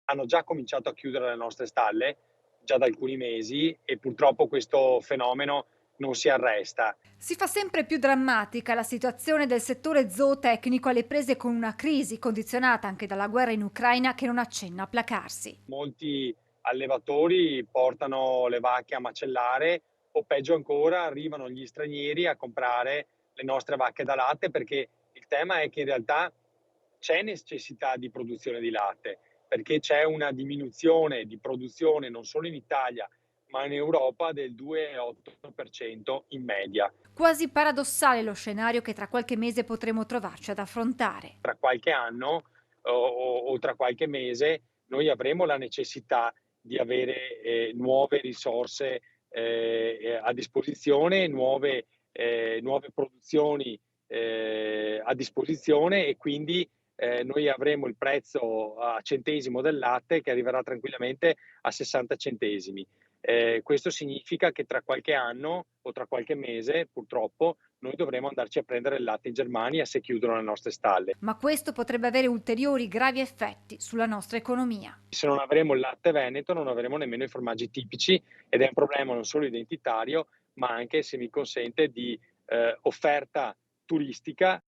hanno già cominciato a chiudere le nostre stalle, già da alcuni mesi, e purtroppo questo fenomeno non si arresta. Si fa sempre più drammatica la situazione del settore zootecnico alle prese con una crisi condizionata anche dalla guerra in Ucraina che non accenna a placarsi. Molti allevatori portano le vacche a macellare o peggio ancora arrivano gli stranieri a comprare le nostre vacche da latte, perché il tema è che in realtà c'è necessità di produzione di latte, perché c'è una diminuzione di produzione non solo in Italia, ma in Europa del 2,8% in media. Quasi paradossale lo scenario che tra qualche mese potremo trovarci ad affrontare. Tra qualche anno o tra qualche mese noi avremo la necessità di avere nuove risorse a disposizione, nuove produzioni a disposizione, e quindi noi avremo il prezzo a centesimo del latte che arriverà tranquillamente a 60 centesimi. Questo significa che tra qualche anno o tra qualche mese, purtroppo, noi dovremo andarci a prendere il latte in Germania se chiudono le nostre stalle. Ma questo potrebbe avere ulteriori gravi effetti sulla nostra economia. Se non avremo il latte veneto, non avremo nemmeno i formaggi tipici, ed è un problema non solo identitario, ma anche, se mi consente, di offerta turistica.